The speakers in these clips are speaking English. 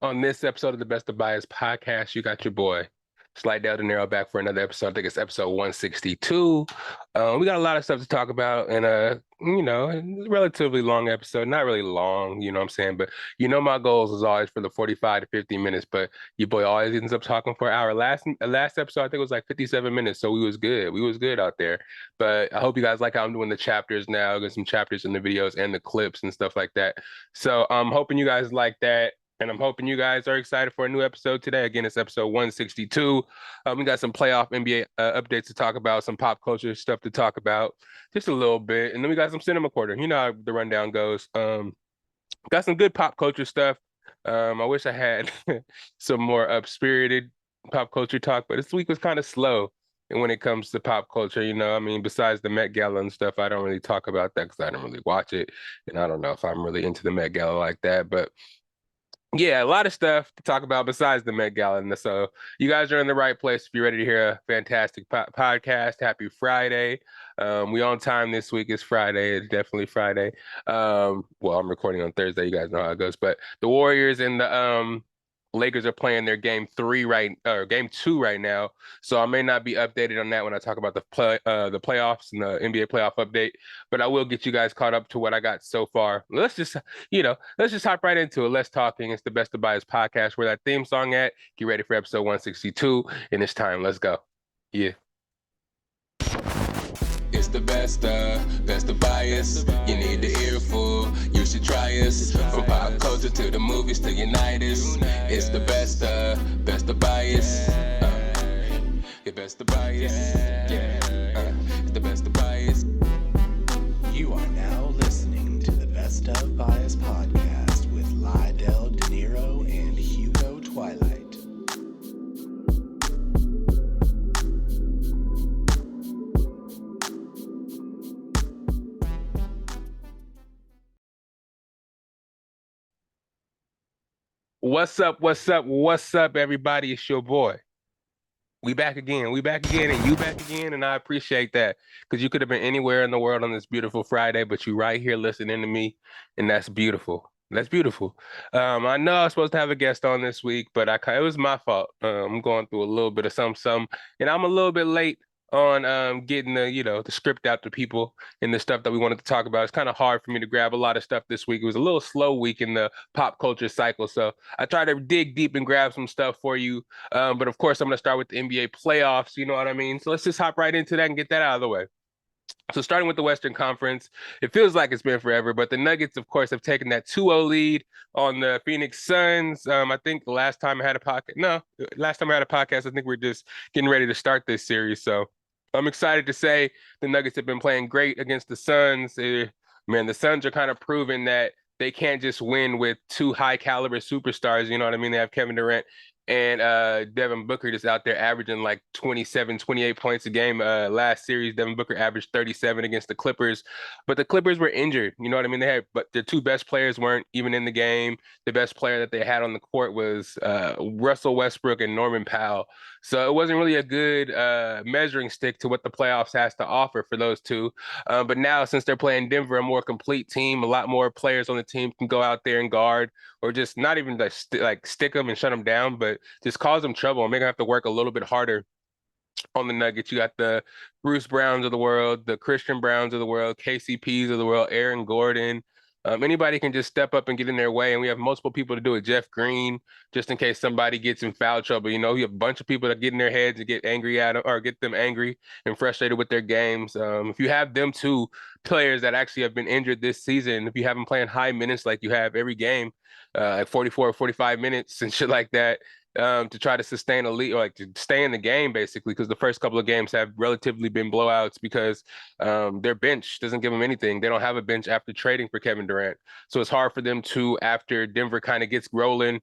On this episode of the Best of Bias Podcast, you got your boy Lydell Dinero back for another episode. I think it's episode 162. We got a lot of stuff to talk about and a relatively long episode. Not really long, you know what I'm saying? But my goals is always for the 45 to 50 minutes, but your boy always ends up talking for an hour. Last episode, I think it was like 57 minutes, so we was good. We was good out there. But I hope you guys like how I'm doing the chapters now. Got some chapters in the videos and the clips and stuff like that. So I'm hoping you guys like that. And I'm hoping you guys are excited for a new episode today. Again, it's episode 162. We got some playoff NBA updates to talk about, some pop culture stuff to talk about, just a little bit. And then we got some cinema quarter. You know how the rundown goes. Got some good pop culture stuff. I wish I had some more up-spirited pop culture talk, but this week was kind of slow. And when it comes to pop culture, I mean, besides the Met Gala and stuff, I don't really talk about that because I don't really watch it. And I don't know if I'm really into the Met Gala like that. But yeah, a lot of stuff to talk about besides the Met Gala. And so you guys are in the right place if you're ready to hear a fantastic podcast. Happy Friday. We on time this week. It's Friday. It's definitely Friday. Well, I'm recording on Thursday. You guys know how it goes. But the Warriors and the Lakers are playing their game two right now. So I may not be updated on that when I talk about the playoffs and the NBA playoff update, but I will get you guys caught up to what I got so far. Let's just hop right into it. Let's talking. It's the Best of Bias podcast. Where that theme song at? Get ready for episode 162, and it's time. Let's go. Yeah. It's the best of bias. You need the earful, you should try us. From pop culture to the movies to unite us. It's the best of bias. Your best of bias. Yeah, it's the best of bias. You are now listening to the Best of Bias podcast with Lydell Dinero and Hugo Twilight. What's up, everybody? It's your boy. We back again, and you back again, and I appreciate that because you could have been anywhere in the world on this beautiful Friday, but you right here listening to me, and that's beautiful. That's beautiful. I know I was supposed to have a guest on this week, but it was my fault. I'm going through a little bit of some, and I'm a little bit late on getting the script out to people and the stuff that we wanted to talk about. It's kind of hard for me to grab a lot of stuff this week. It was a little slow week in the pop culture cycle, so I tried to dig deep and grab some stuff for you. But of course, I'm going to start with the NBA playoffs. You know what I mean? So let's just hop right into that and get that out of the way. So starting with the Western Conference, it feels like it's been forever, but the Nuggets, of course, have taken that 2-0 lead on the Phoenix Suns. I think last time I had a podcast, I think we're just getting ready to start this series. So I'm excited to say the Nuggets have been playing great against the Suns. Man, the Suns are kind of proving that they can't just win with two high caliber superstars. You know what I mean? They have Kevin Durant and Devin Booker just out there averaging like 27, 28 points a game. Last series, Devin Booker averaged 37 against the Clippers, but the Clippers were injured. You know what I mean? But their two best players weren't even in the game. The best player that they had on the court was Russell Westbrook and Norman Powell. So it wasn't really a good measuring stick to what the playoffs has to offer for those two. But now, since they're playing Denver, a more complete team, a lot more players on the team can go out there and guard, or just not even like stick them and shut them down, but just cause them trouble and make them have to work a little bit harder on the Nuggets. You got the Bruce Browns of the world, the Christian Browns of the world, KCPs of the world, Aaron Gordon. Anybody can just step up and get in their way, and we have multiple people to do it. Jeff Green, just in case somebody gets in foul trouble. You have a bunch of people that get in their heads and get angry at them, or get them angry and frustrated with their games. If you have them two players that actually have been injured this season, if you have them playing high minutes like you have every game, like 44 or 45 minutes and shit like that, to try to sustain a lead or like to stay in the game, basically, because the first couple of games have relatively been blowouts because their bench doesn't give them anything. They don't have a bench after trading for Kevin Durant. So it's hard for them to, after Denver kind of gets rolling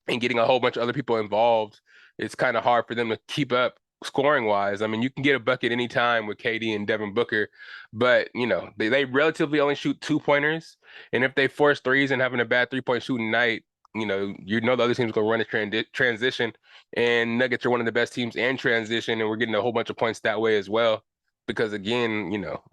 and getting a whole bunch of other people involved, it's kind of hard for them to keep up scoring wise. I mean, you can get a bucket anytime with KD and Devin Booker, but they relatively only shoot 2-pointers. And if they force threes and having a bad 3-point shooting night, the other team's going to run a transition, and Nuggets are one of the best teams in transition, and we're getting a whole bunch of points that way as well. because again,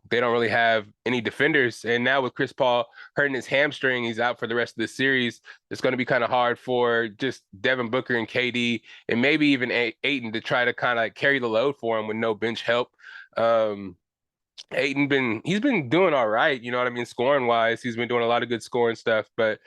they don't really have any defenders. And now with Chris Paul hurting his hamstring, he's out for the rest of the series. It's going to be kind of hard for just Devin Booker and KD and maybe even Ayton to try to kind of carry the load for him with no bench help. Um, he's been doing all right, you know what I mean, scoring wise. He's been doing a lot of good scoring stuff, but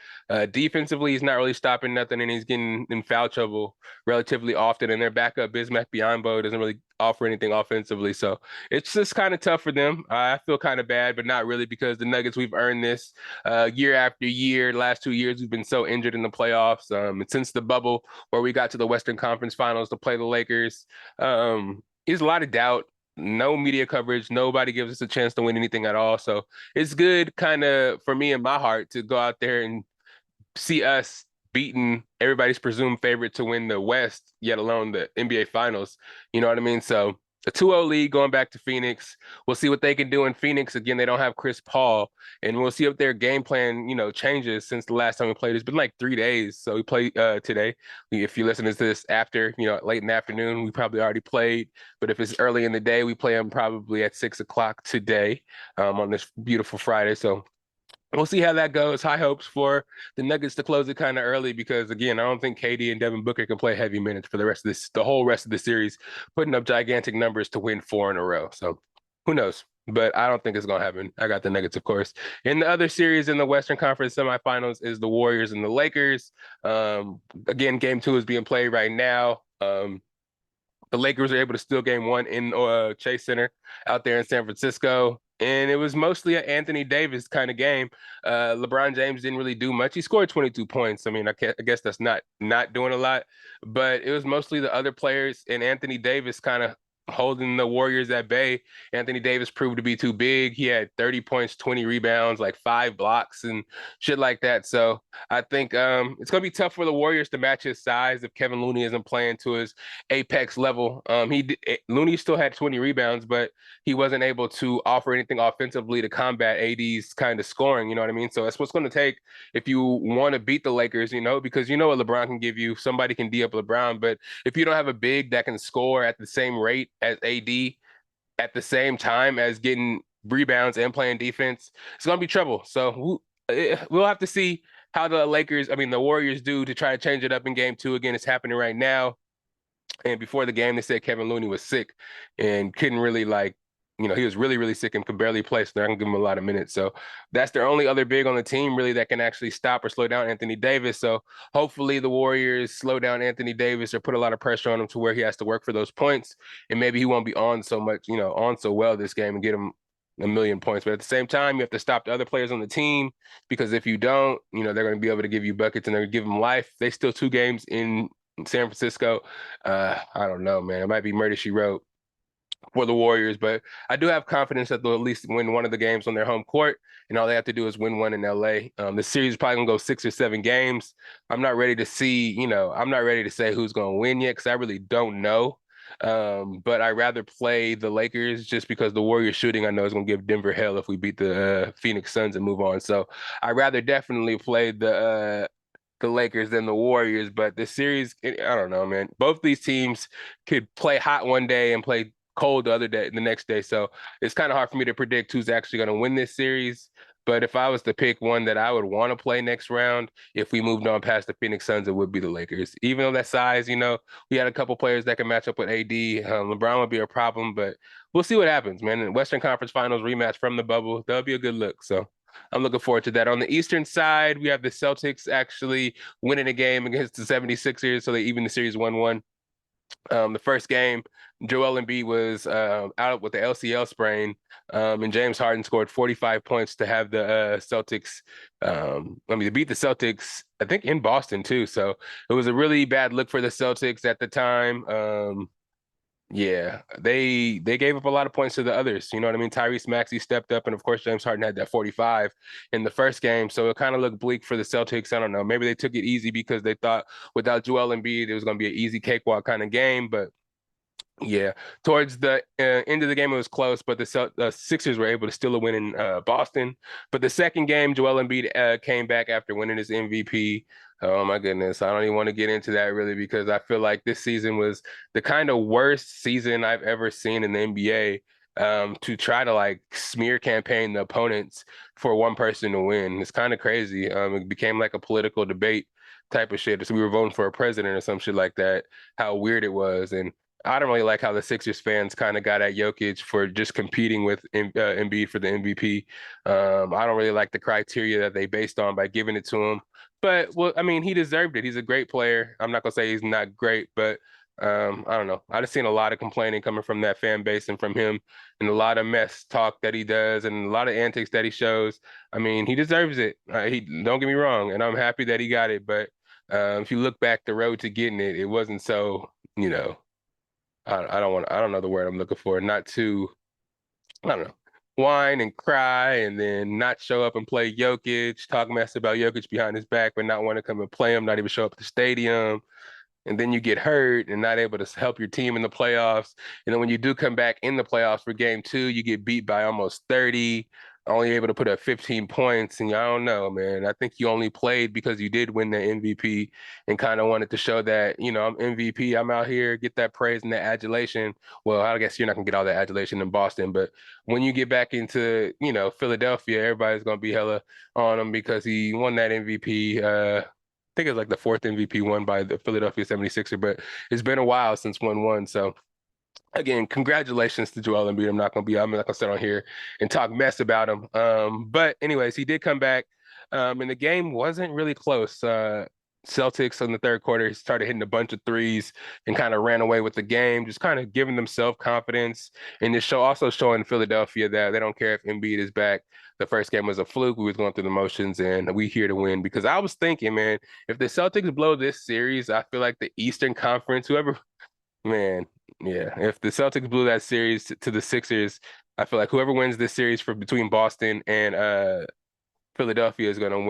defensively, he's not really stopping nothing, and he's getting in foul trouble relatively often. And their backup Bismack Biyombo doesn't really offer anything offensively, so it's just kind of tough for them. I feel kind of bad, but not really, because the Nuggets, we've earned this year after year. Last 2 years, we've been so injured in the playoffs, and since the bubble where we got to the Western Conference Finals to play the Lakers, there's a lot of doubt. No media coverage. Nobody gives us a chance to win anything at all. So it's good kind of for me in my heart to go out there and see us beating everybody's presumed favorite to win the West, yet alone the NBA Finals. You know what I mean? So a 2-0 lead going back to Phoenix. We'll see what they can do in Phoenix. Again, they don't have Chris Paul, and we'll see if their game plan, changes since the last time we played. It's been like 3 days. So we played today. If you listen to this after, late in the afternoon, we probably already played. But if it's early in the day, we play them probably at 6 o'clock today on this beautiful Friday. So we'll see how that goes. High hopes for the Nuggets to close it kind of early, because again, I don't think KD and Devin Booker can play heavy minutes for the whole rest of the series, putting up gigantic numbers to win 4 in a row. So who knows? But I don't think it's gonna happen. I got the Nuggets, of course. In the other series in the Western Conference semifinals is the Warriors and the Lakers. Again, game 2 is being played right now. The Lakers were able to steal game 1 in Chase Center out there in San Francisco. And it was mostly an Anthony Davis kind of game. LeBron James didn't really do much. He scored 22 points. I mean, I guess that's not doing a lot, but it was mostly the other players and Anthony Davis kind of holding the Warriors at bay. Anthony Davis proved to be too big. He had 30 points, 20 rebounds, like 5 blocks and shit like that. So I think it's going to be tough for the Warriors to match his size if Kevin Looney isn't playing to his apex level. Looney still had 20 rebounds, but he wasn't able to offer anything offensively to combat AD's kind of scoring. You know what I mean? So that's what's going to take if you want to beat the Lakers, because you know what LeBron can give you. Somebody can D up LeBron, but if you don't have a big that can score at the same rate as AD at the same time as getting rebounds and playing defense, it's going to be trouble. So we'll have to see how the Warriors do to try to change it up in game 2. Again, it's happening right now. And before the game, they said Kevin Looney was sick and couldn't really he was really, really sick and could barely play. So they're not going to give him a lot of minutes. So that's their only other big on the team really that can actually stop or slow down Anthony Davis. So hopefully the Warriors slow down Anthony Davis or put a lot of pressure on him to where he has to work for those points. And maybe he won't be on so much, on so well this game and get him a million points. But at the same time, you have to stop the other players on the team, because if you don't, they're going to be able to give you buckets and they're going to give them life. They still 2 games in San Francisco. I don't know, man. It might be murder she wrote for the Warriors, but I do have confidence that they'll at least win one of the games on their home court, and all they have to do is win one in LA. The series is probably gonna go 6 or 7 games. I'm not ready to say who's gonna win yet, because I really don't know. But I'd rather play the Lakers just because the Warriors shooting I know is gonna give Denver hell if we beat the Phoenix Suns and move on. So I'd rather definitely play the Lakers than the Warriors. But this series, I don't know, man. Both these teams could play hot one day and play cold the next day. So it's kind of hard for me to predict who's actually going to win this series. But if I was to pick one that I would want to play next round, if we moved on past the Phoenix Suns, it would be the Lakers. Even though that size, we had a couple players that can match up with AD. LeBron would be a problem, but we'll see what happens, man. In Western Conference Finals rematch from the bubble, that'll be a good look. So I'm looking forward to that. On the Eastern side, we have the Celtics actually winning a game against the 76ers, so they even the series 1-1. The first game, Joel Embiid was out with the LCL sprain, and James Harden scored 45 points to have the Celtics. To beat the Celtics, I think in Boston too. So it was a really bad look for the Celtics at the time. Yeah, they gave up a lot of points to the others. You know what I mean? Tyrese Maxey stepped up, and of course James Harden had that 45 in the first game. So it kind of looked bleak for the Celtics. I don't know. Maybe they took it easy because they thought without Joel Embiid it was going to be an easy cakewalk kind of game. But yeah, towards the end of the game, it was close, but the Sixers were able to steal a win in Boston. But the second game, Joel Embiid came back after winning his MVP. Oh my goodness, I don't even want to get into that really, because I feel like this season was the kind of worst season I've ever seen in the NBA. to try to like smear campaign the opponents for one person to win. It's kind of crazy. It became like a political debate type of shit. So we were voting for a president or some shit like that. How weird it was, and I don't really like how the Sixers fans kind of got at Jokic for just competing with Embiid for the MVP. I don't really like the criteria that they based on by giving it to him. But well, I mean, he deserved it. He's a great player. I'm not gonna say he's not great, but I don't know. I just seen a lot of complaining coming from that fan base and from him, and a lot of mess talk that he does, and a lot of antics that he shows. I mean, he deserves it. He don't get me wrong, and I'm happy that he got it. But if you look back the road to getting it, it wasn't so. I don't know the word I'm looking for. Not too. I don't know. Whine and cry, and then not show up and play Jokic. Talk mess about Jokic behind his back, but not want to come and play him. Not even show up at the stadium, and then you get hurt and not able to help your team in the playoffs. And then when you do come back in the playoffs for game 2, you get beat by almost 30, only able to put up 15 points. And I don't know, man. I think you only played because you did win the MVP and kind of wanted to show that, I'm MVP. I'm out here, get that praise and that adulation. Well, I guess you're not gonna get all that adulation in Boston, but when you get back into, Philadelphia, everybody's gonna be hella on him because he won that MVP. Think it's like the 4th MVP won by the Philadelphia 76er, but it's been a while since one won. So again, congratulations to Joel Embiid. I'm not gonna sit on here and talk mess about him. But anyways, he did come back. And the game wasn't really close. Celtics in the third quarter started hitting a bunch of threes and kind of ran away with the game, just kind of giving them self-confidence. And this also showing Philadelphia that they don't care if Embiid is back. The first game was a fluke. We was going through the motions, and we here to win. Because I was thinking, man, if the Celtics blow this series, I feel like the Eastern Conference, man, yeah, if the Celtics blew that series to the Sixers, I feel like whoever wins this series between Boston and Philadelphia is going to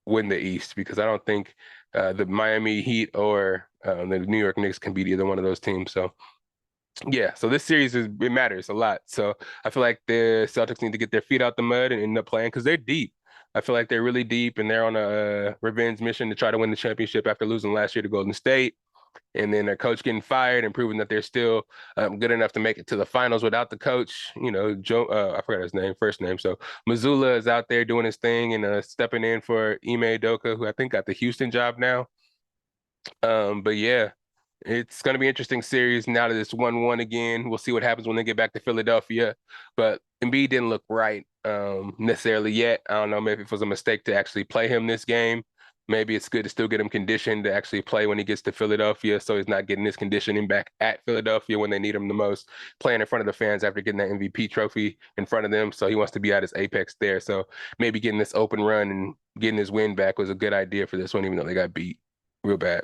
win the East, because I don't think the Miami Heat or the New York Knicks can beat either one of those teams. So yeah, so this series it matters a lot. So I feel like the Celtics need to get their feet out the mud and end up playing, because they're deep. I feel like they're really deep, and they're on a revenge mission to try to win the championship after losing last year to Golden State. And then their coach getting fired and proving that they're still good enough to make it to the finals without the coach. Joe, I forgot his first name. So Mazzulla is out there doing his thing and stepping in for Ime Udoka, who I think got the Houston job now. But yeah, it's going to be an interesting series now that it's 1-1 again. We'll see what happens when they get back to Philadelphia. But Embiid didn't look right necessarily yet. I don't know, maybe it was a mistake to actually play him this game. Maybe it's good to still get him conditioned to actually play when he gets to Philadelphia, so he's not getting his conditioning back at Philadelphia when they need him the most, playing in front of the fans after getting that MVP trophy in front of them. So he wants to be at his apex there. So maybe getting this open run and getting his win back was a good idea for this one, even though they got beat real bad.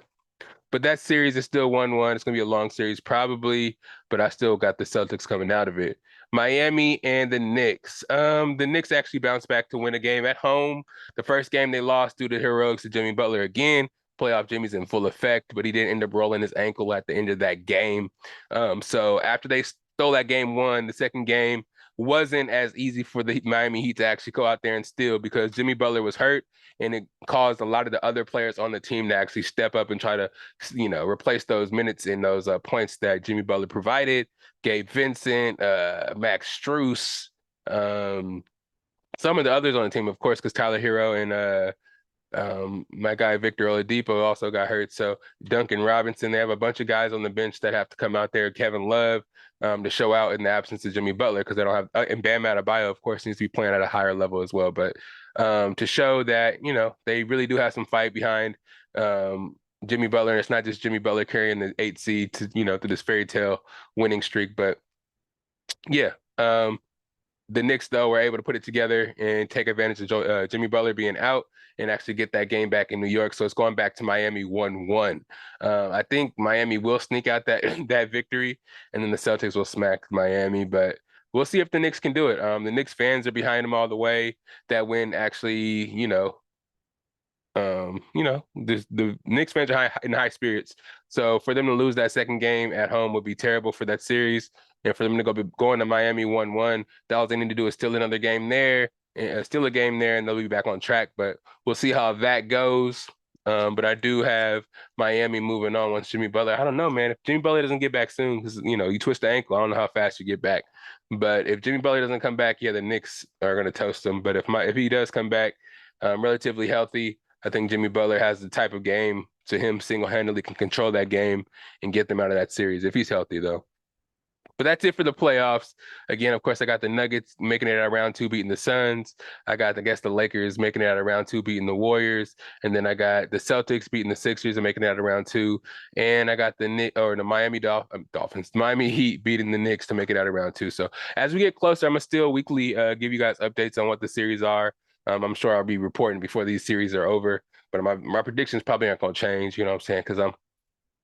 But that series is still 1-1. It's going to be a long series probably, but I still got the Celtics coming out of it. Miami and the Knicks. The Knicks actually bounced back to win a game at home. The first game they lost due to heroics to Jimmy Butler again. Playoff Jimmy's in full effect, but he didn't end up rolling his ankle at the end of that game. So after they stole that game 1, the second game wasn't as easy for the Miami Heat to actually go out there and steal, because Jimmy Butler was hurt, and it caused a lot of the other players on the team to actually step up and try to, replace those minutes and those points that Jimmy Butler provided. Gabe Vincent, Max Strus, some of the others on the team, of course, because Tyler Hero and my guy Victor Oladipo also got hurt. So Duncan Robinson, they have a bunch of guys on the bench that have to come out there. Kevin Love to show out in the absence of Jimmy Butler, because they don't have and Bam Adebayo, of course, needs to be playing at a higher level as well. But to show that they really do have some fight behind Jimmy Butler, and it's not just Jimmy Butler carrying the 8 seed to to this fairy tale winning streak. But yeah. The Knicks, though, were able to put it together and take advantage of Jimmy Butler being out and actually get that game back in New York. So it's going back to Miami 1-1. I think Miami will sneak out that that victory, and then the Celtics will smack Miami. But we'll see if the Knicks can do it. The Knicks fans are behind them all the way. That win actually, the Knicks fans are in high spirits. So for them to lose that second game at home would be terrible for that series. And for them to going to Miami 1-1, all they need to do is steal another game there, and steal a game there, and they'll be back on track. But we'll see how that goes. But I do have Miami moving on once Jimmy Butler. I don't know, man. If Jimmy Butler doesn't get back soon, because you twist the ankle, I don't know how fast you get back. But if Jimmy Butler doesn't come back, yeah, the Knicks are gonna toast him. But if he does come back, relatively healthy, I think Jimmy Butler has the type of game to him single-handedly can control that game and get them out of that series if he's healthy, though. But that's it for the playoffs. Again, of course, I got the Nuggets making it out of round two, beating the Suns. I got, I guess, the Lakers making it out of round two, beating the Warriors. And then I got the Celtics beating the Sixers and making it out of round two. And I got the Miami Dolphins, Miami Heat beating the Knicks to make it out of round two. So as we get closer, I'm gonna still weekly give you guys updates on what the series are. I'm sure I'll be reporting before these series are over. But my predictions probably aren't gonna change. You know what I'm saying? Because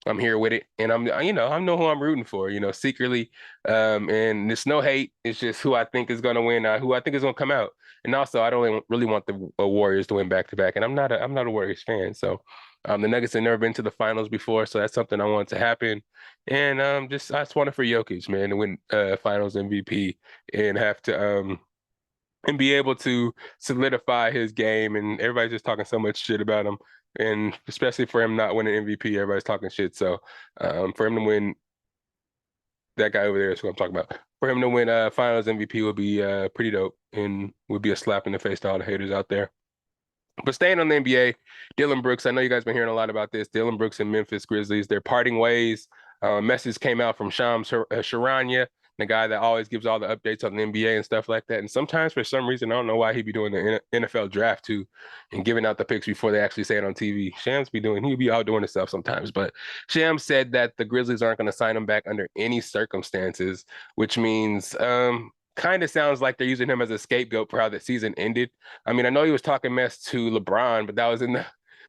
I'm here with it, and I know who I'm rooting for, secretly. And it's no hate. It's just who I think is gonna win, who I think is gonna come out. And also, I don't really want the Warriors to win back to back, and I'm not a Warriors fan. So, the Nuggets have never been to the finals before, so that's something I want to happen. And I just want it for Jokic, man, to win Finals MVP and have to and be able to solidify his game. And everybody's just talking so much shit about him, and especially for him not winning MVP, everybody's talking shit. So for him to win, that guy over there is who I'm talking about. For him to win Finals MVP would be pretty dope and would be a slap in the face to all the haters out there. But staying on the NBA, Dillion Brooks, I know you guys been hearing a lot about this. Dillion Brooks and Memphis Grizzlies, they're parting ways. Message came out from Shams Charania, the guy that always gives all the updates on the NBA and stuff like that. And sometimes, for some reason, I don't know why he'd be doing the NFL draft too and giving out the picks before they actually say it on TV. He'd be out doing his stuff sometimes. But Shams said that the Grizzlies aren't going to sign him back under any circumstances, which means kind of sounds like they're using him as a scapegoat for how the season ended. I mean, I know he was talking mess to LeBron, but that was in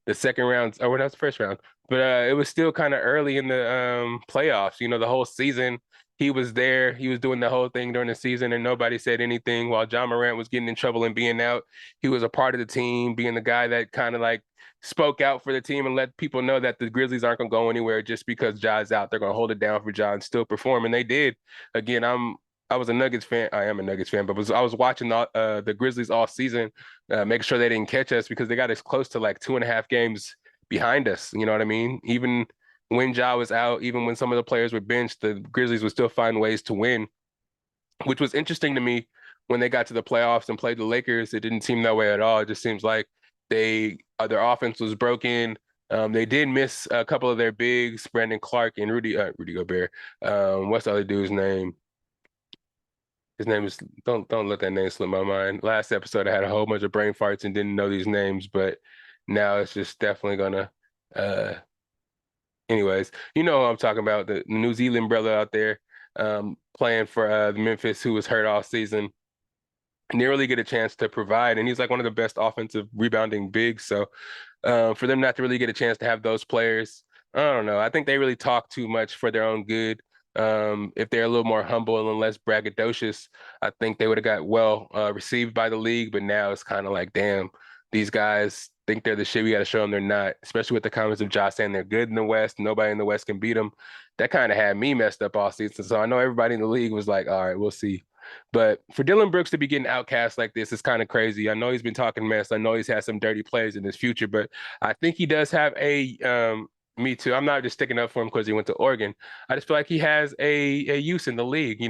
the second round, or that was the first round. But it was still kind of early in the playoffs. The whole season he was there. He was doing the whole thing during the season, and nobody said anything. While John Morant was getting in trouble and being out, he was a part of the team, being the guy that kind of like spoke out for the team and let people know that the Grizzlies aren't going to go anywhere just because Ja's out. They're going to hold it down for Ja and still perform, and they did. Again, I was a Nuggets fan. I am a Nuggets fan, but I was watching the Grizzlies all season, making sure they didn't catch us because they got us close to like 2.5 games behind us. You know what I mean? Even when Ja was out, even when some of the players were benched, the Grizzlies would still find ways to win, which was interesting to me when they got to the playoffs and played the Lakers. It didn't seem that way at all. It just seems like their offense was broken. They did miss a couple of their bigs, Brandon Clark and Rudy Gobert. What's the other dude's name? His name is don't let that name slip my mind. Last episode I had a whole bunch of brain farts and didn't know these names, but now it's just definitely gonna anyways, you know what I'm talking about, the New Zealand brother out there playing for the Memphis who was hurt all season. And they really get a chance to provide, and he's like one of the best offensive rebounding bigs. So for them not to really get a chance to have those players, I don't know. I think they really talk too much for their own good. If they're a little more humble and less braggadocious, I think they would have got well received by the league. But now it's kind of like, damn, these guys think they're the shit. We got to show them they're not, especially with the comments of Josh saying they're good in the West. Nobody in the West can beat them. That kind of had me messed up all season. So I know everybody in the league was like, all right, we'll see. But for Dillion Brooks to be getting outcast like this is kind of crazy. I know he's been talking mess. I know he's had some dirty plays in his future, but I think he does have me too. I'm not just sticking up for him because he went to Oregon. I just feel like he has a use in the league,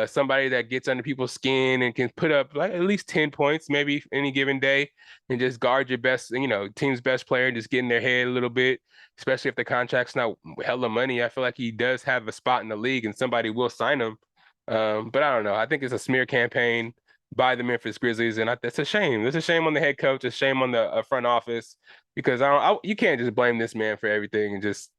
somebody that gets under people's skin and can put up like at least 10 points maybe any given day and just guard your best, team's best player and just get in their head a little bit, especially if the contract's not hella money. I feel like he does have a spot in the league and somebody will sign him. But I don't know. I think it's a smear campaign by the Memphis Grizzlies, and it's a shame. It's a shame on the head coach. It's a shame on the front office because you can't just blame this man for everything and just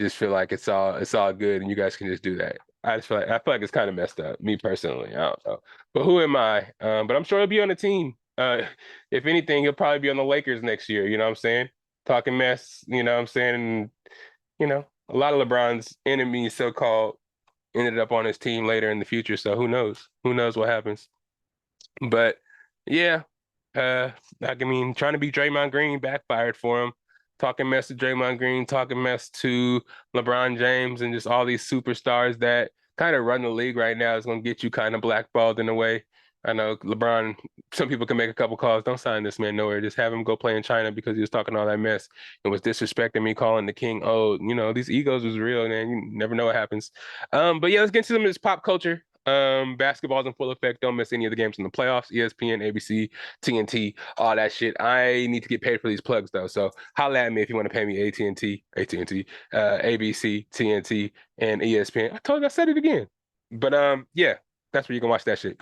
feel like it's all good and you guys can just do that. I feel like it's kind of messed up. Me personally, I don't know, but who am I? But I'm sure he'll be on the team. If anything, he'll probably be on the Lakers next year. You know what I'm saying? Talking mess. You know what I'm saying? And, a lot of LeBron's enemies, so-called, ended up on his team later in the future. So who knows? Who knows what happens? But yeah, trying to be Draymond Green backfired for him. Talking mess to Draymond Green, talking mess to LeBron James, and just all these superstars that kind of run the league right now is going to get you kind of blackballed in a way. I know LeBron, some people can make a couple calls. Don't sign this man nowhere. Just have him go play in China because he was talking all that mess and was disrespecting me, calling the king. Oh, these egos was real, man. You never know what happens. But yeah, let's get into some of this pop culture. Basketball's in full effect. Don't miss any of the games in the playoffs. ESPN, ABC, TNT, all that shit. I need to get paid for these plugs though. So holla at me if you want to pay me AT&T, ABC, TNT, and ESPN. I told you, I said it again. But yeah, that's where you can watch that shit.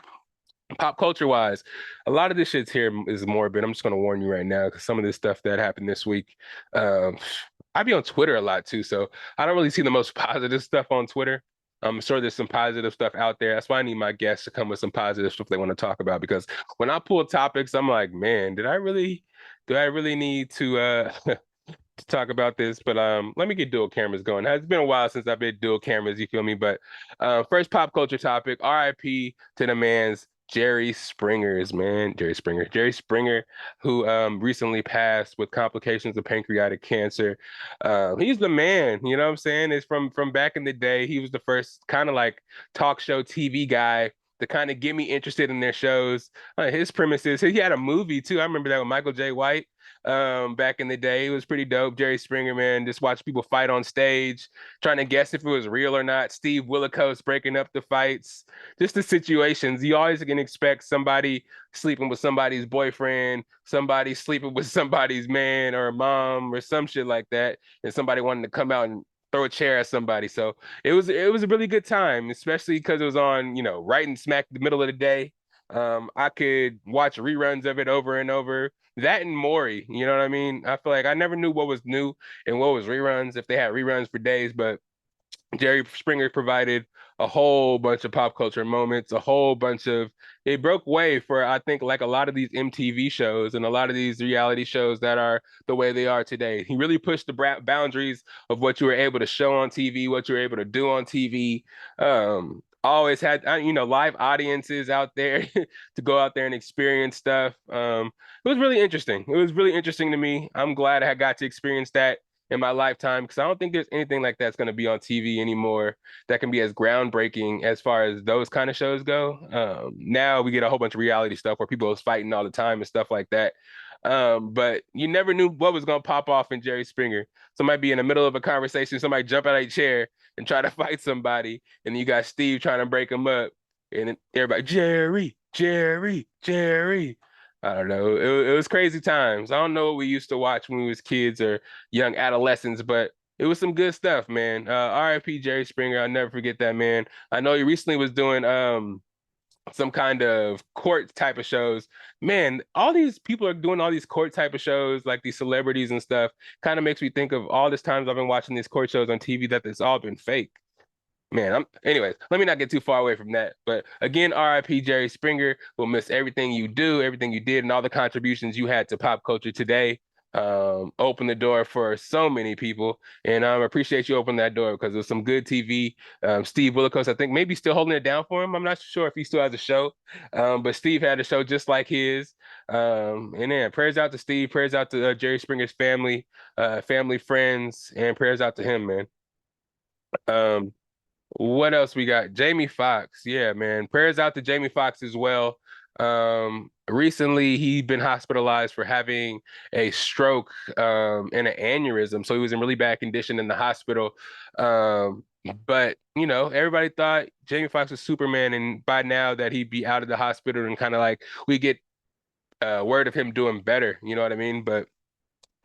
Pop culture wise, a lot of this shit's here is morbid. I'm just gonna warn you right now because some of this stuff that happened this week, um, I be on Twitter a lot too, so I don't really see the most positive stuff on Twitter. I'm sure there's some positive stuff out there. That's why I need my guests to come with some positive stuff they want to talk about. Because when I pull topics, I'm like, man, do I really need to to talk about this? But let me get dual cameras going. It's been a while since I've been dual cameras, you feel me? But first pop culture topic, RIP to the man's Jerry Springer's, man. Jerry Springer, who recently passed with complications of pancreatic cancer. He's the man, you know what I'm saying? It's from back in the day. He was the first kind of like talk show TV guy to kind of get me interested in their shows. His premises, he had a movie too. I remember that with Michael J. White back in the day. It was pretty dope. Jerry Springer, man, just watch people fight on stage, trying to guess if it was real or not. Steve Willikos breaking up the fights, just the situations. You always can expect somebody sleeping with somebody's boyfriend, somebody sleeping with somebody's man or mom or some shit like that, and somebody wanting to come out and throw a chair at somebody. So it was a really good time, especially because it was on, right in smack the middle of the day. I could watch reruns of it over and over. That and Maury, you know what I mean? I feel like I never knew what was new and what was reruns if they had reruns for days, but Jerry Springer provided a whole bunch of pop culture moments, a whole bunch of it broke way for I think like a lot of these MTV shows and a lot of these reality shows that are the way they are today. He really pushed the boundaries of what you were able to show on TV, what you were able to do on TV. Always had live audiences out there to go out there and experience stuff. It was really interesting. It was really interesting to me. I'm glad I got to experience that in my lifetime because I don't think there's anything like that's going to be on TV anymore that can be as groundbreaking as far as those kind of shows go. Now we get a whole bunch of reality stuff where people are fighting all the time and stuff like that. But you never knew what was going to pop off in Jerry Springer. Somebody be in the middle of a conversation, somebody jump out of a chair and try to fight somebody, and you got Steve trying to break him up, and everybody, Jerry, Jerry, Jerry. I don't know. It was crazy times. I don't know what we used to watch when we was kids or young adolescents, but it was some good stuff, man. RIP Jerry Springer. I'll never forget that, man. I know he recently was doing some kind of court type of shows. Man, all these people are doing all these court type of shows, like these celebrities and stuff. Kind of makes me think of all this times I've been watching these court shows on TV that it's all been fake. Man, anyways, let me not get too far away from that. But again, RIP Jerry Springer. Will miss everything you do, everything you did, and all the contributions you had to pop culture today. Open the door for so many people. And I appreciate you opening that door because it was some good TV. Steve Willikos, I think maybe still holding it down for him. I'm not sure if he still has a show. But Steve had a show just like his. And then prayers out to Steve, prayers out to Jerry Springer's family, friends, and prayers out to him, man. What else we got? Jamie Foxx. Yeah, man. Prayers out to Jamie Foxx as well. Recently he'd been hospitalized for having a stroke and an aneurysm. So he was in really bad condition in the hospital. But everybody thought Jamie Foxx was Superman, and by now that he'd be out of the hospital and kind of like we get word of him doing better, you know what I mean? But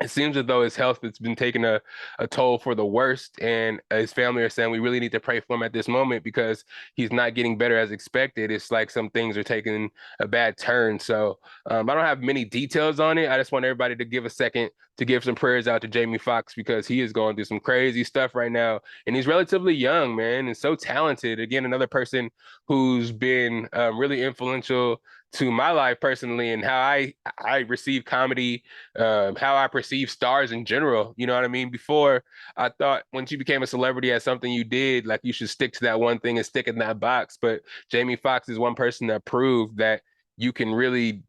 it seems as though his health has been taking a toll for the worst, and his family are saying we really need to pray for him at this moment because he's not getting better as expected. It's like some things are taking a bad turn. So I don't have many details on it. I just want everybody to give a second to give some prayers out to Jamie Foxx because he is going through some crazy stuff right now, and he's relatively young, man, and so talented. Again, another person who's been really influential to my life personally and how I receive comedy, how I perceive stars in general. You know what I mean? Before, I thought once you became a celebrity as something you did, like you should stick to that one thing and stick in that box. But Jamie Foxx is one person that proved that you can really,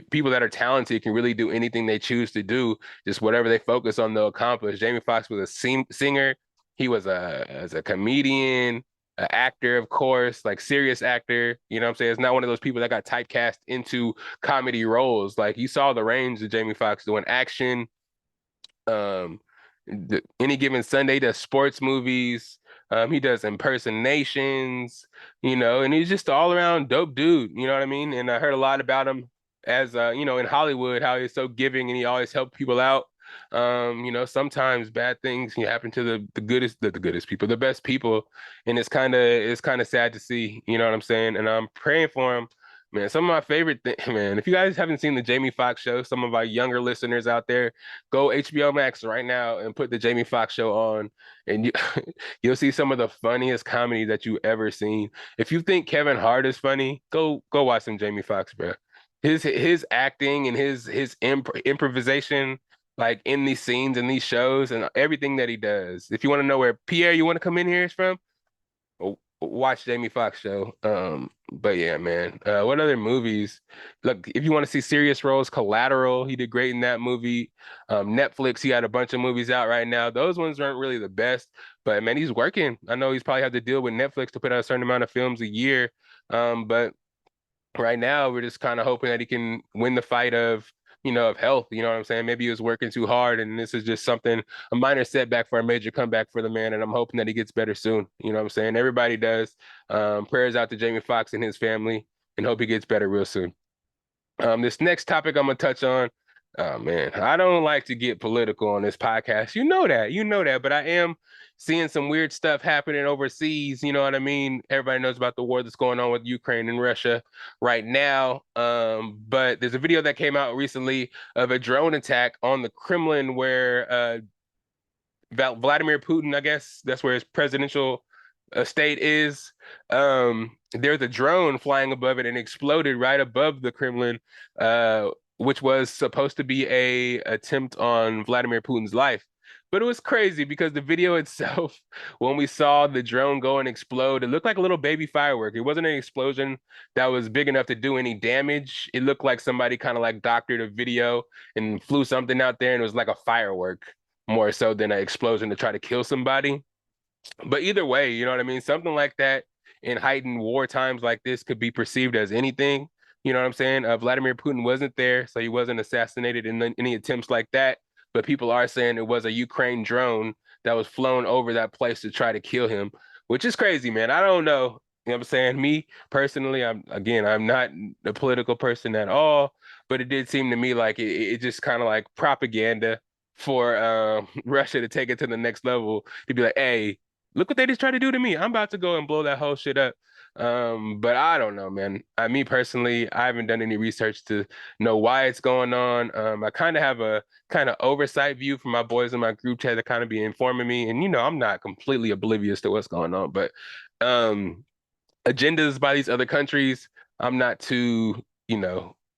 people that are talented can really do anything they choose to do, just whatever they focus on, they'll accomplish. Jamie Foxx was a singer. He was as a comedian. an actor, of course, like serious actor. You know what I'm saying? It's not one of those people that got typecast into comedy roles. Like you saw the range of Jamie Foxx doing action. Um, any given Sunday does sports movies. He does impersonations, and he's just all around dope dude. You know what I mean? And I heard a lot about him as in Hollywood, how he's so giving and he always helped people out. Sometimes bad things happen to the goodest people, the best people, and it's kind of sad to see. You know what I'm saying? And I'm praying for him. Man, some of my favorite thing, man, if you guys haven't seen the Jamie Foxx show, some of our younger listeners out there, go HBO Max right now and put the Jamie Foxx show on, and you'll see some of the funniest comedy that you ever seen. If you think Kevin Hart is funny, go watch some Jamie Foxx, bro. His acting and his improvisation, like in these scenes and these shows and everything that he does. If you want to know where Pierre, you want to come in here is from, watch Jamie Foxx show. But yeah, man. What other movies? Look, if you want to see serious roles, Collateral, he did great in that movie. Netflix, he had a bunch of movies out right now. Those ones aren't really the best, but man, he's working. I know he's probably had to deal with Netflix to put out a certain amount of films a year. But right now we're just kind of hoping that he can win the fight of health. You know what I'm saying? Maybe he was working too hard and this is just something, a minor setback for a major comeback for the man. And I'm hoping that he gets better soon. You know what I'm saying? Everybody does. Prayers out to Jamie Foxx and his family and hope he gets better real soon. This next topic I'm gonna touch on. Oh man, I don't like to get political on this podcast. You know that, but I am seeing some weird stuff happening overseas. You know what I mean? Everybody knows about the war that's going on with Ukraine and Russia right now. But there's a video that came out recently of a drone attack on the Kremlin where Vladimir Putin, I guess that's where his presidential estate is. There's a drone flying above it and exploded right above the Kremlin, which was supposed to be a attempt on Vladimir Putin's life. But it was crazy because the video itself, when we saw the drone go and explode, it looked like a little baby firework. It wasn't an explosion that was big enough to do any damage. It looked like somebody kind of like doctored a video and flew something out there, and it was like a firework more so than an explosion to try to kill somebody. But either way, you know what I mean? Something like that in heightened war times like this could be perceived as anything. You know what I'm saying? Vladimir Putin wasn't there, so he wasn't assassinated in any attempts like that. But people are saying it was a Ukraine drone that was flown over that place to try to kill him, which is crazy, man. I don't know. You know what I'm saying? Me personally, I'm not a political person at all, but it did seem to me like it just kind of like propaganda for Russia to take it to the next level to be like, hey, look what they just tried to do to me. I'm about to go and blow that whole shit up. But I don't know, man. Me personally, I haven't done any research to know why it's going on. I kind of have a kind of oversight view from my boys in my group chat that kind of be informing me. And I'm not completely oblivious to what's going on, but agendas by these other countries, I'm not too,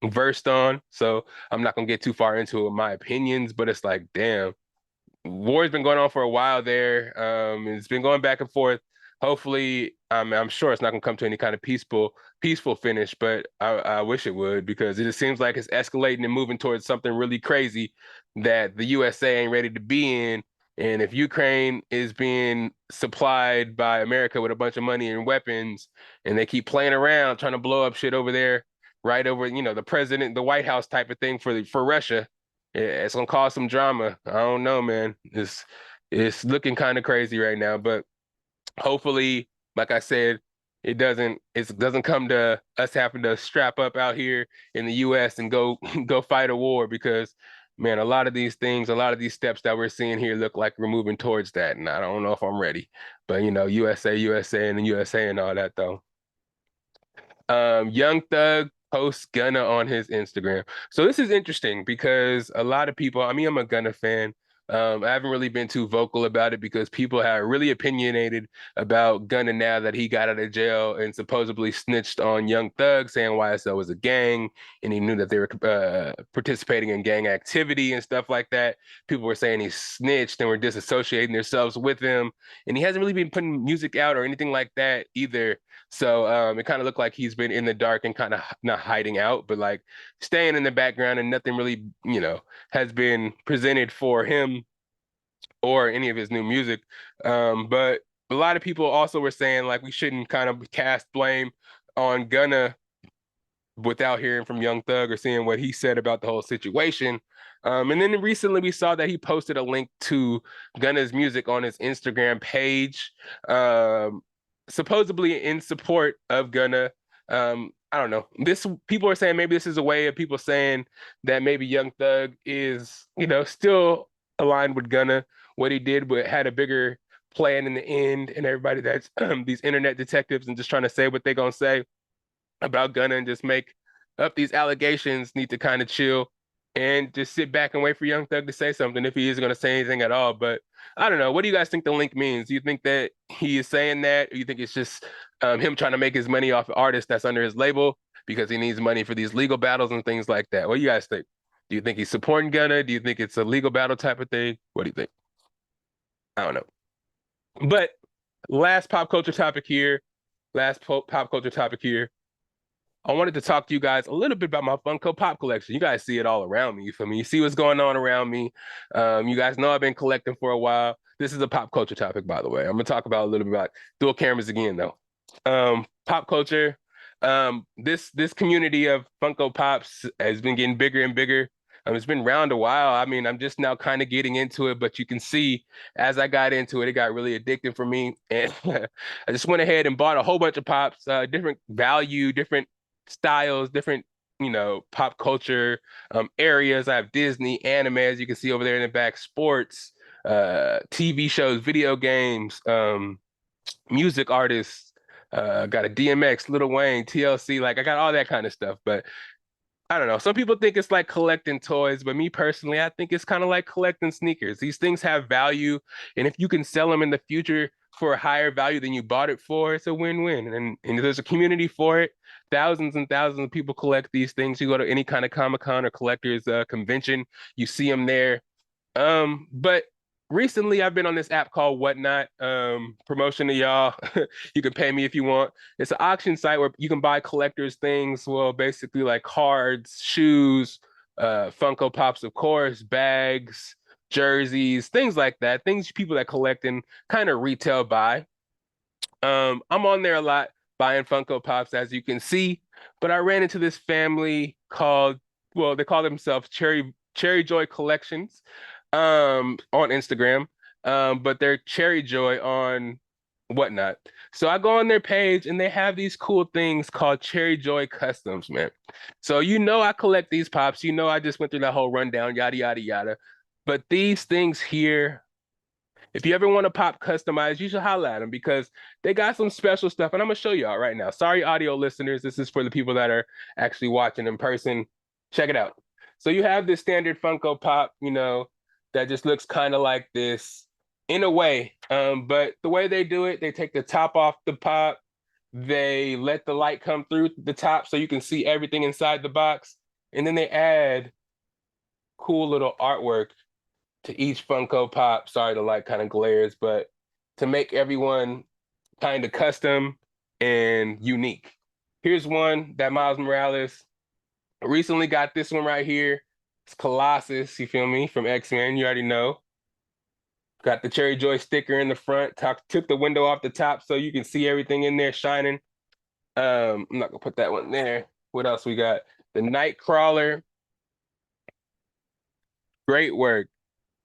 versed on. So I'm not gonna get too far into it, my opinions, but it's like, damn, war's been going on for a while there. It's been going back and forth. Hopefully, I'm sure it's not gonna come to any kind of peaceful finish, but I wish it would because it just seems like it's escalating and moving towards something really crazy that the USA ain't ready to be in. And if Ukraine is being supplied by America with a bunch of money and weapons, and they keep playing around trying to blow up shit over there, right over, the president, the White House type of thing for Russia, it's gonna cause some drama. I don't know, man. It's looking kind of crazy right now, but hopefully, like I said, it doesn't come to us having to strap up out here in the US and go go fight a war because man, a lot of these things, a lot of these steps that we're seeing here look like we're moving towards that. And I don't know if I'm ready. But USA and the USA and all that though. Young Thug posts Gunna on his Instagram. So this is interesting because a lot of people, I'm a Gunna fan. I haven't really been too vocal about it because people are really opinionated about Gunna now that he got out of jail and supposedly snitched on Young Thug, saying YSL was a gang and he knew that they were participating in gang activity and stuff like that. People were saying he snitched and were disassociating themselves with him, and he hasn't really been putting music out or anything like that either. So it kind of looked like he's been in the dark and kind of not hiding out, but like staying in the background, and nothing really, has been presented for him or any of his new music. But a lot of people also were saying like we shouldn't kind of cast blame on Gunna without hearing from Young Thug or seeing what he said about the whole situation. And then recently we saw that he posted a link to Gunna's music on his Instagram page, supposedly in support of Gunna. I don't know. This people are saying maybe this is a way of people saying that maybe Young Thug is, still aligned with Gunna, what he did, but had a bigger plan in the end, and everybody that's these internet detectives and just trying to say what they're gonna say about Gunna and just make up these allegations need to kind of chill and just sit back and wait for Young Thug to say something if he is going to say anything at all. But I don't know. What do you guys think the link means? Do you think that he is saying that? Or you think it's just him trying to make his money off of artists that's under his label because he needs money for these legal battles and things like that? What do you guys think? Do you think he's supporting Gunna? Do you think it's a legal battle type of thing? What do you think? I don't know. But last pop culture topic here. Last pop culture topic here. I wanted to talk to you guys a little bit about my Funko Pop collection. You guys see it all around me. You feel me? You see what's going on around me. You guys know I've been collecting for a while. This is a pop culture topic, by the way. I'm gonna talk about a little bit about dual cameras again, though. Pop culture. This community of Funko Pops has been getting bigger and bigger. It's been around a while. I mean, I'm just now kind of getting into it, but you can see as I got into it, it got really addictive for me. And I just went ahead and bought a whole bunch of pops, different value, different styles, different, pop culture areas. I have Disney, anime, as you can see over there in the back, sports, TV shows, video games, music artists. Got a DMX, Lil Wayne, TLC. Like I got all that kind of stuff. But I don't know. Some people think it's like collecting toys, but me personally, I think it's kind of like collecting sneakers. These things have value, and if you can sell them in the future for a higher value than you bought it for, it's a win-win. And there's a community for it. Thousands and thousands of people collect these things. You go to any kind of Comic-Con or collectors convention, you see them there. But recently I've been on this app called Whatnot. Promotion to y'all. You can pay me if you want. It's an auction site where you can buy collectors things. Well, basically like cards, shoes, Funko Pops, of course, bags, jerseys, things like that. Things people that collect and kind of retail buy. I'm on there a lot buying Funko Pops, as you can see. But I ran into this family called, well, they call themselves Cherry Joy Collections on Instagram. But they're Cherry Joy on Whatnot. So I go on their page and they have these cool things called Cherry Joy Customs, man. So I collect these pops. I just went through that whole rundown, yada yada yada. But these things here, if you ever want a pop customized, you should holla at them because they got some special stuff. And I'm gonna show y'all right now. Sorry, audio listeners. This is for the people that are actually watching in person. Check it out. So you have this standard Funko Pop, that just looks kind of like this in a way. But the way they do it, they take the top off the pop. They let the light come through the top so you can see everything inside the box. And then they add cool little artwork to each Funko Pop. Sorry, the light kind of glares, but to make everyone kind of custom and unique. Here's one that Miles Morales recently got. This one right here. It's Colossus, you feel me, from X-Men. You already know. Got the Cherry Joy sticker in the front. Took the window off the top so you can see everything in there shining. I'm not gonna put that one there. What else we got? The Nightcrawler. Great work.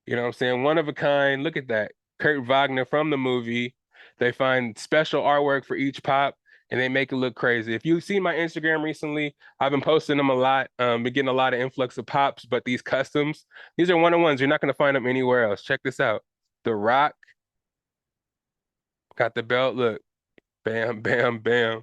You know what I'm saying? One of a kind. Look at that. Kurt Wagner from the movie. They find special artwork for each pop and they make it look crazy. If you've seen my Instagram recently, I've been posting them a lot. Been getting a lot of influx of pops, but these customs, these are one-on-ones. You're not going to find them anywhere else. Check this out. The Rock. Got the belt. Look. Bam, bam, bam.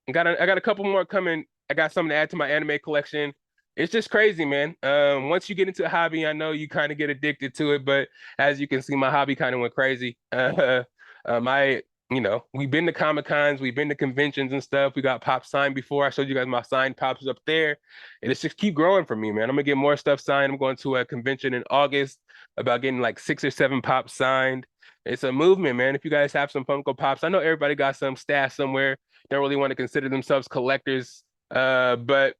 I got a couple more coming. I got something to add to my anime collection. It's just crazy, man. Once you get into a hobby, I know you kind of get addicted to it, but as you can see, my hobby kind of went crazy. We've been to Comic-Cons, we've been to conventions and stuff. We got pops signed before. I showed you guys my signed pops up there. And it's just keep growing for me, man. I'm gonna get more stuff signed. I'm going to a convention in August about getting like 6 or 7 pops signed. It's a movement, man. If you guys have some Funko Pops, I know everybody got some stashed somewhere. Don't really want to consider themselves collectors. But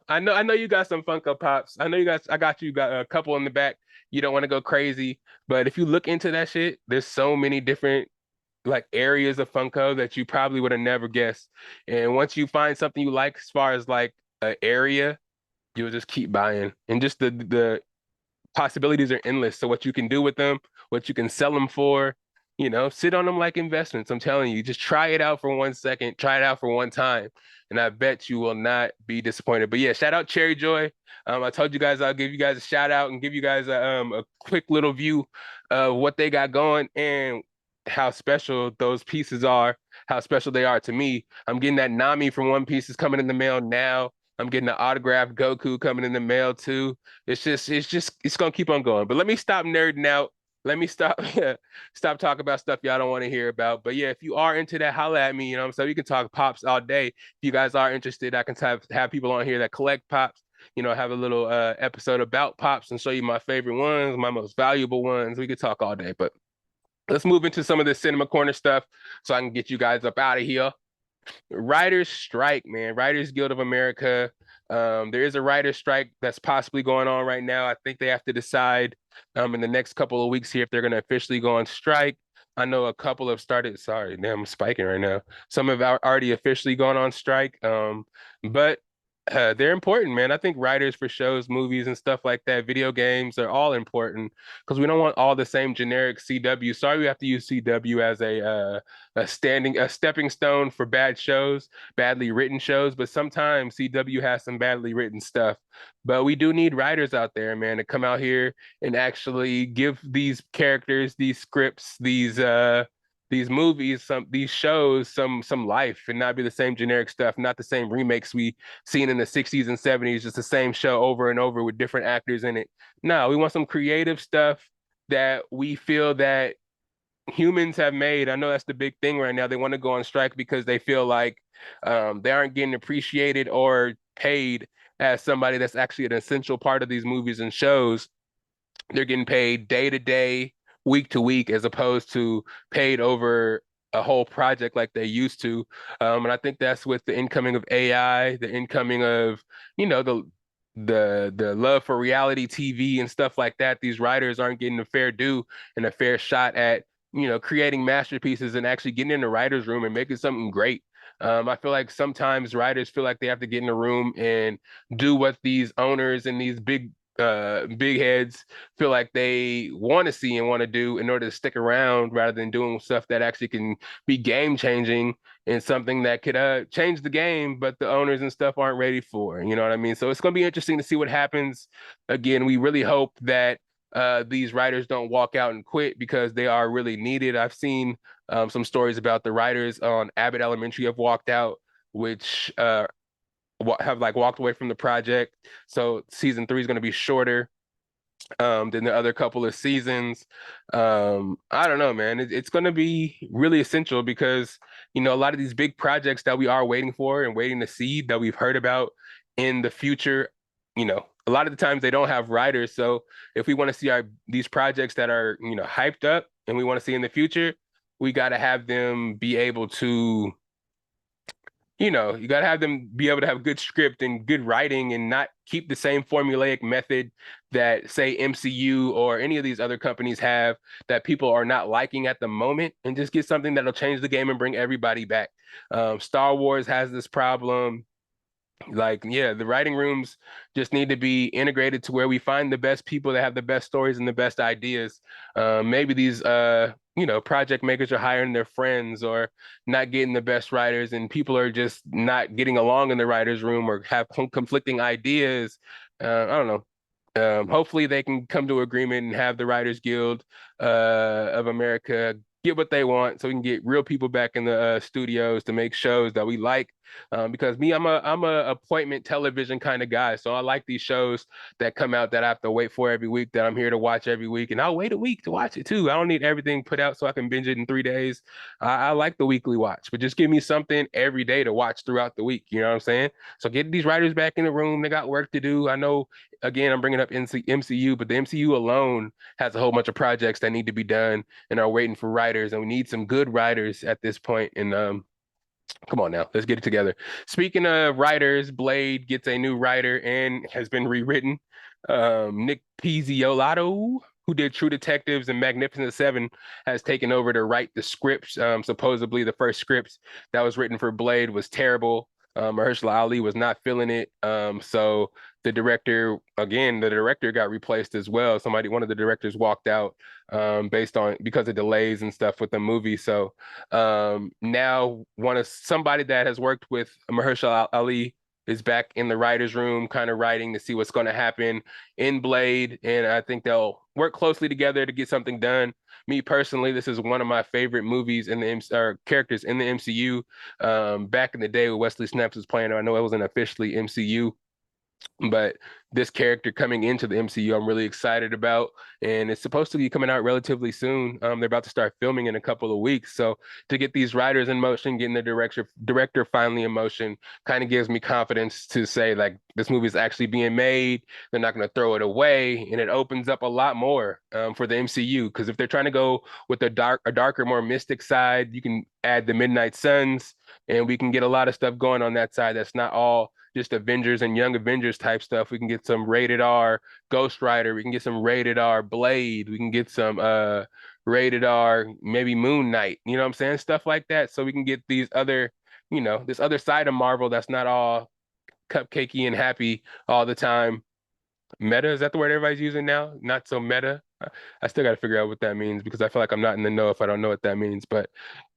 I know you got some Funko Pops. I got you got a couple in the back. You don't want to go crazy, but if you look into that shit, there's so many different like areas of Funko that you probably would have never guessed. And once you find something you like as far as like an area, you'll just keep buying. And just the possibilities are endless. So what you can do with them, what you can sell them for, sit on them like investments. I'm telling you, just try it out for 1 second, try it out for one time, and I bet you will not be disappointed. But yeah, shout out Cherry Joy. I told you guys I'll give you guys a shout out and give you guys a quick little view of what they got going and how special those pieces are, how special they are to me. I'm getting that Nami from One Piece is coming in the mail now. I'm getting the autographed Goku coming in the mail too. It's gonna keep on going. But let me stop nerding out. Let me stop stop talking about stuff y'all don't want to hear about. But yeah, if you are into that, holla at me. So we can talk pops all day. If you guys are interested, I can have people on here that collect pops. Have a little episode about pops and show you my favorite ones, my most valuable ones. We could talk all day. But let's move into some of the cinema corner stuff so I can get you guys up out of here. Writers strike, man. Writers Guild of America. There is a writers strike that's possibly going on right now. I think they have to decide in the next couple of weeks here if they're going to officially go on strike. I know a couple have started. Sorry, damn, I'm spiking right now. Some have already officially gone on strike. But they're important, man. I think writers for shows, movies, and stuff like that, video games are all important because we don't want all the same generic CW. Sorry, we have to use CW as a stepping stone for bad shows, badly written shows. But sometimes CW has some badly written stuff. But we do need writers out there, man, to come out here and actually give these characters, these scripts, these movies, these shows, some life, and not be the same generic stuff, not the same remakes we seen in the 60s and 70s, just the same show over and over with different actors in it. No, we want some creative stuff that we feel that humans have made. I know that's the big thing right now. They want to go on strike because they feel like they aren't getting appreciated or paid as somebody that's actually an essential part of these movies and shows. They're getting paid day to day, week to week, as opposed to paid over a whole project like they used to. And I think that's with the incoming of AI, the incoming of, the love for reality TV and stuff like that. These writers aren't getting a fair due and a fair shot at, creating masterpieces and actually getting in the writer's room and making something great. I feel like sometimes writers feel like they have to get in a room and do what these owners and these big heads feel like they want to see and want to do in order to stick around rather than doing stuff that actually can be game changing and something that could change the game, but the owners and stuff aren't ready for. You know what I mean? So it's going to be interesting to see what happens. Again, we really hope that these writers don't walk out and quit because they are really needed. I've seen some stories about the writers on Abbott Elementary have walked out, which have like walked away from the project. So season 3 is going to be shorter than the other couple of seasons. I don't know, man. It's going to be really essential because, a lot of these big projects that we are waiting for and waiting to see that we've heard about in the future, a lot of the times they don't have writers. So if we want to see these projects that are, hyped up and we want to see in the future, we got to have them be able to, you got to have them be able to have good script and good writing and not keep the same formulaic method that, say, MCU or any of these other companies have that people are not liking at the moment, and just get something that'll change the game and bring everybody back. Star Wars has this problem. Like, yeah, the writing rooms just need to be integrated to where we find the best people that have the best stories and the best ideas. Maybe these project makers are hiring their friends or not getting the best writers, and people are just not getting along in the writers room or have conflicting ideas. I don't know. Hopefully they can come to agreement and have the Writers Guild of America get what they want so we can get real people back in the studios to make shows that we like. Because I'm a appointment television kind of guy. So I like these shows that come out that I have to wait for every week, that I'm here to watch every week. And I'll wait a week to watch it too. I don't need everything put out so I can binge it in 3 days. I like the weekly watch, but just give me something every day to watch throughout the week. You know what I'm saying? So get these writers back in the room. They got work to do. I know, again, I'm bringing up MCU, but the MCU alone has a whole bunch of projects that need to be done and are waiting for writers. And we need some good writers at this point. And Come on now, let's get it together. Speaking of writers, Blade gets a new writer and has been rewritten. Nick Pizziolato, who did True Detectives and Magnificent Seven, has taken over to write the scripts. Supposedly, the first script that was written for Blade was terrible. Mahershala Ali was not feeling it. So the director got replaced as well. One of the directors walked out because of delays and stuff with the movie. So now somebody that has worked with Mahershala Ali is back in the writer's room, kind of writing to see what's going to happen in Blade, and I think they'll work closely together to get something done. Me personally, this is one of my favorite movies or characters in the MCU. Back in the day, when Wesley Snipes was playing, I know it wasn't officially MCU, but this character coming into the MCU, I'm really excited about, and it's supposed to be coming out relatively soon. They're about to start filming in a couple of weeks, so to get these writers in motion, getting the director finally in motion, kind of gives me confidence to say like this movie is actually being made. They're not going to throw it away, and it opens up a lot more for the MCU. Because if they're trying to go with a darker, more mystic side, you can add the Midnight Suns, and we can get a lot of stuff going on that side. That's not all just Avengers and Young Avengers type stuff. We can get some rated R Ghost Rider. We can get some rated R Blade. We can get some rated R maybe Moon Knight. You know what I'm saying? Stuff like that. So we can get these other, this other side of Marvel that's not all cupcakey and happy all the time. Meta, is that the word everybody's using now? Not so meta. I still got to figure out what that means because I feel like I'm not in the know if I don't know what that means. But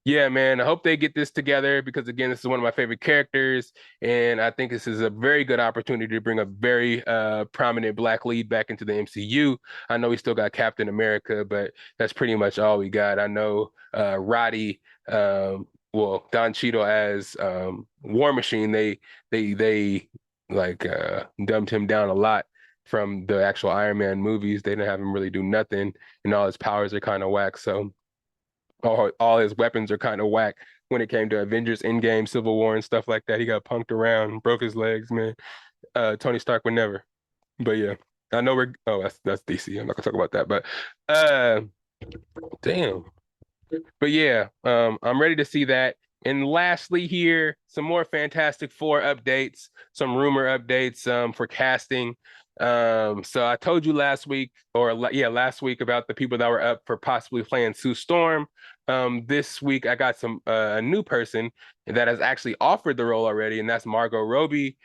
yeah, man, I hope they get this together because again, this is one of my favorite characters, and I think this is a very good opportunity to bring a very prominent black lead back into the MCU. I know we still got Captain America, but that's pretty much all we got. I know Roddy, Don Cheadle as War Machine, they like dumbed him down a lot from the actual Iron Man movies. They didn't have him really do nothing, and all his powers are kind of whack. So all his weapons are kind of whack when it came to Avengers Endgame, Civil War, and stuff like that. He got punked around, broke his legs, man. Tony Stark would never. But yeah, I know that's DC. I'm not gonna talk about that. But damn. But yeah, I'm ready to see that. And lastly, here, some more Fantastic Four updates, some rumor updates for casting. So I told you last week about the people that were up for possibly playing Sue Storm. This week I got a new person that has actually offered the role already, and that's Margot Robbie.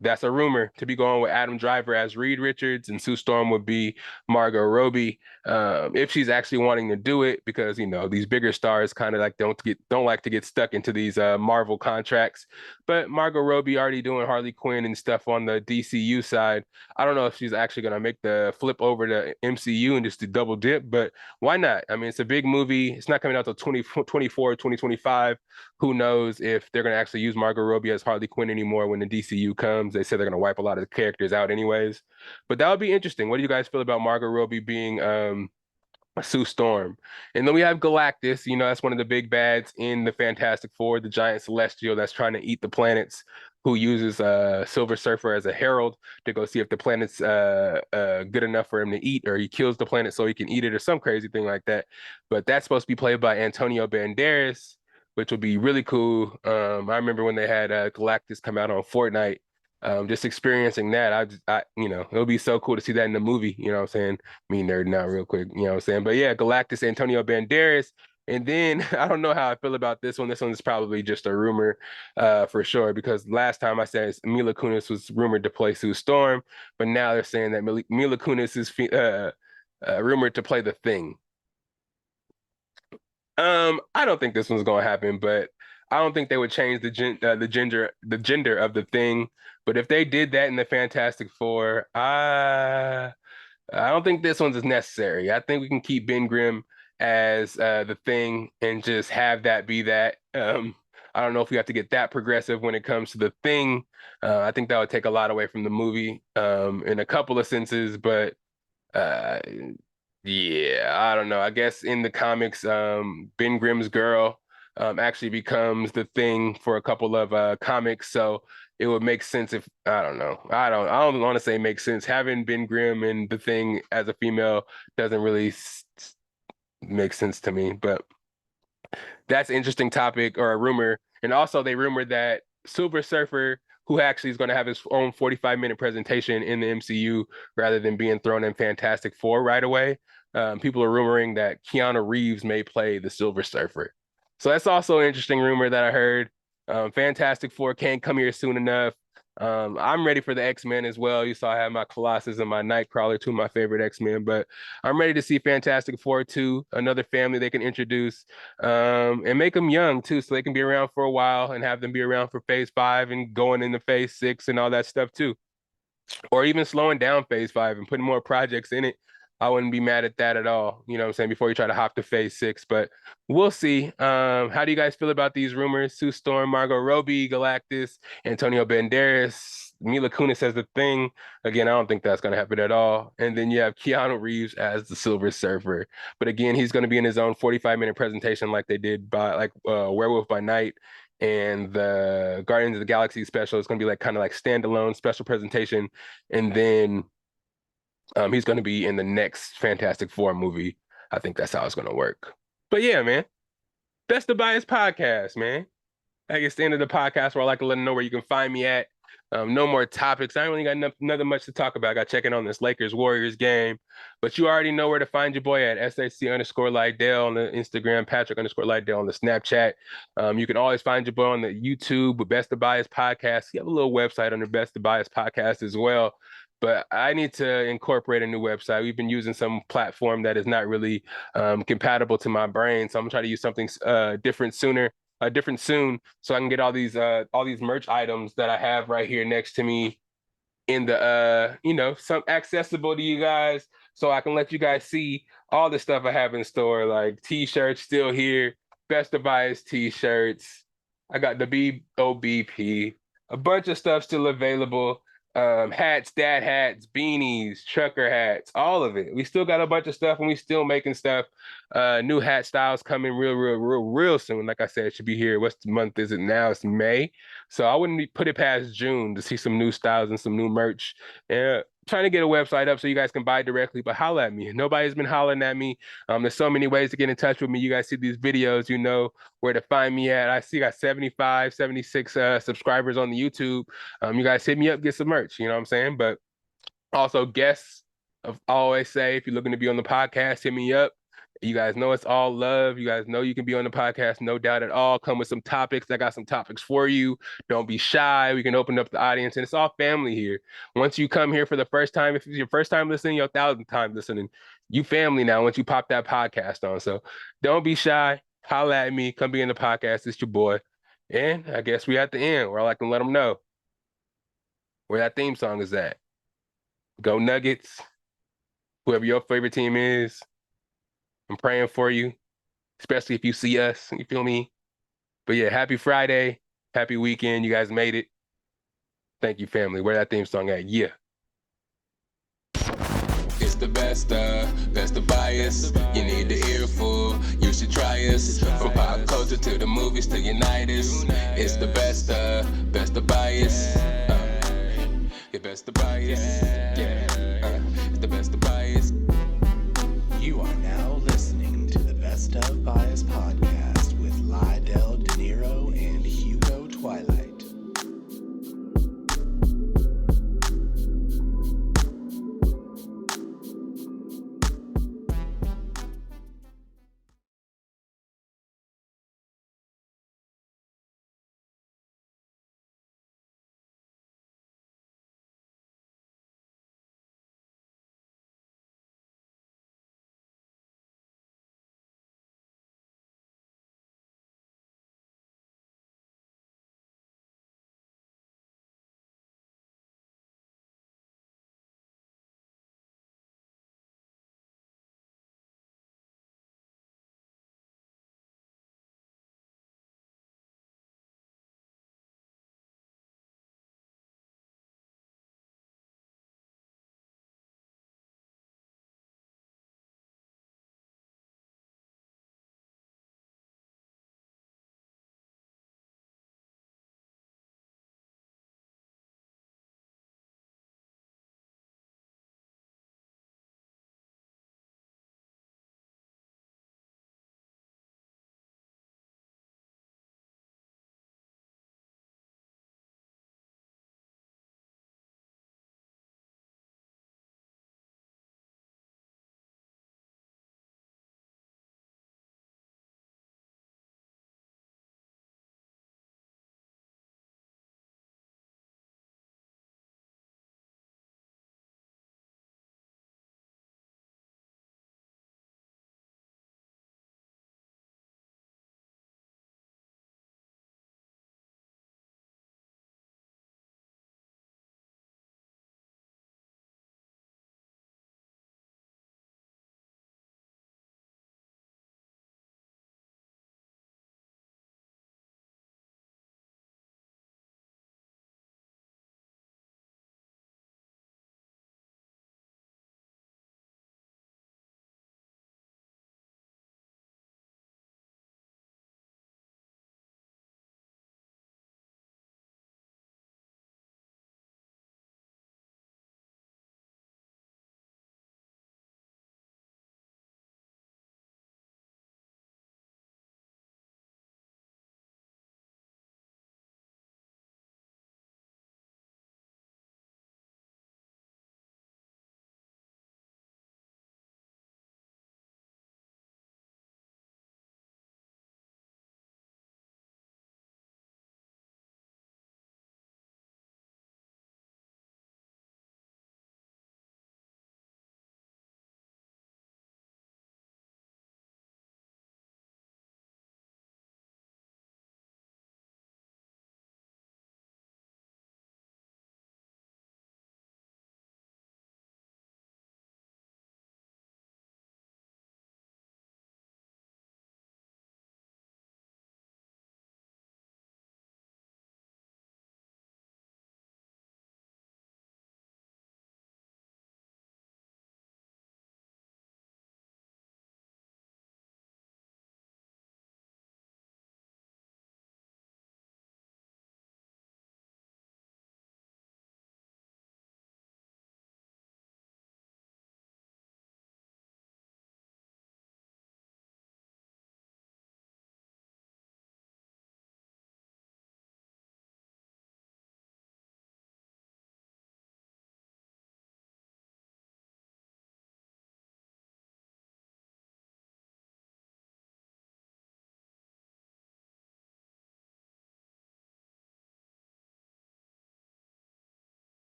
That's a rumor to be going with Adam Driver as Reed Richards, and Sue Storm would be Margot Robbie. If she's actually wanting to do it, because these bigger stars kind of like don't like to get stuck into these Marvel contracts. But Margot Robbie already doing Harley Quinn and stuff on the DCU side. I don't know if she's actually gonna make the flip over to MCU and just to double dip, but why not? I mean, it's a big movie. It's not coming out till 2024, 2025. Who knows if they're gonna actually use Margot Robbie as Harley Quinn anymore when the DCU comes? They said they're gonna wipe a lot of the characters out anyways. But that would be interesting. What do you guys feel about Margot Robbie being Sue Storm? And then we have Galactus. That's one of the big bads in the Fantastic Four, the giant celestial that's trying to eat the planets, who uses Silver Surfer as a herald to go see if the planet's good enough for him to eat, or he kills the planet so he can eat it, or some crazy thing like that. But that's supposed to be played by Antonio Banderas, which would be really cool. I remember when they had Galactus come out on Fortnite. Just experiencing that, it'll be so cool to see that in the movie. You know what I'm saying? Me nerding out real quick. You know what I'm saying? But yeah, Galactus, Antonio Banderas. And then I don't know how I feel about this one. This one is probably just a rumor for sure, because last time I said Mila Kunis was rumored to play Sue Storm, but now they're saying that Mila Kunis is rumored to play the Thing. I don't think this one's gonna happen, but I don't think they would change the gender of the Thing. But if they did that in the Fantastic Four, I don't think this one's as necessary. I think we can keep Ben Grimm as the Thing and just have that be that. I don't know if we have to get that progressive when it comes to the Thing. I think that would take a lot away from the movie in a couple of senses, but uh, yeah, I don't know. I guess in the comics, Ben Grimm's girl actually becomes the Thing for a couple of comics, so it would make sense if I don't know. I don't want to say make sense. Having Ben Grimm and the Thing as a female doesn't really make sense to me, but That's an interesting topic or a rumor. And also they rumored that Silver Surfer, who actually is going to have his own 45-minute presentation in the MCU rather than being thrown in Fantastic Four right away. People are rumoring that Keanu Reeves may play the Silver Surfer. So that's also an interesting rumor that I heard. Fantastic Four can't come here soon enough. I'm ready for the X-Men as well. You saw I have my Colossus and my Nightcrawler, two of my favorite X-Men, but I'm ready to see Fantastic Four 2, another family they can introduce, and make them young too, so they can be around for a while and have them be around for phase 5 and going into phase 6 and all that stuff too. Or even slowing down phase 5 and putting more projects in it. I wouldn't be mad at that at all. You know what I'm saying? Before you try to hop to phase 6, but we'll see. How do you guys feel about these rumors? Sue Storm, Margot Robbie, Galactus, Antonio Banderas, Mila Kunis as the Thing. Again, I don't think that's going to happen at all. And then you have Keanu Reeves as the Silver Surfer. But again, he's going to be in his own 45-minute presentation like they did by Werewolf by Night and the Guardians of the Galaxy special. It's going to be like kind of like standalone special presentation. And then he's going to be in the next Fantastic Four movie. I think that's how it's going to work. But yeah, man, that's the Bias Podcast, man. I guess the end of the podcast where I like to let them know where you can find me at. No more topics. I ain't really got nothing much to talk about. I got checking on this Lakers-Warriors game. But you already know where to find your boy at SAC_Lydell on the Instagram, Patrick_Lydell on the Snapchat. You can always find your boy on the YouTube with Best of Bias Podcast. You have a little website under Best of Bias Podcast as well. But I need to incorporate a new website. We've been using some platform that is not really compatible to my brain. So I'm gonna try to use something different soon, so I can get all these merch items that I have right here next to me in the some accessible to you guys, so I can let you guys see all the stuff I have in store, like t-shirts still here, Best of Bias t-shirts. I got the BOBP, a bunch of stuff still available. Hats, dad hats, beanies, trucker hats, all of it. We still got a bunch of stuff and we still making stuff. New hat styles coming real soon. Like I said, it should be here. What's the month is it now? It's May. So I wouldn't put it past June to see some new styles and some new merch. Trying to get a website up so you guys can buy directly, but holla at me. Nobody's been hollering at me. There's so many ways to get in touch with me. You guys see these videos, you know where to find me at. I see I got 75, 76 subscribers on the YouTube. You guys hit me up, get some merch, you know what I'm saying? But also guests, I always say, if you're looking to be on the podcast, hit me up. You guys know it's all love. You guys know you can be on the podcast, no doubt at all. Come with some topics. I got some topics for you. Don't be shy. We can open up the audience, and it's all family here. Once you come here for the first time, if it's your first time listening, your 1,000th time listening, you family now once you pop that podcast on. So don't be shy. Holla at me. Come be in the podcast. It's your boy. And I guess we at the end where I like to let them know where that theme song is at. Go Nuggets. Whoever your favorite team is, I'm praying for you, especially if you see us, you feel me? But yeah, happy Friday, happy weekend. You guys made it. Thank you, family. Where that theme song at? Yeah. It's the best of Bias. You need the earful, you should try us. From pop culture to the movies to Unitas. It's the best of Bias. Best of Bias. Yeah.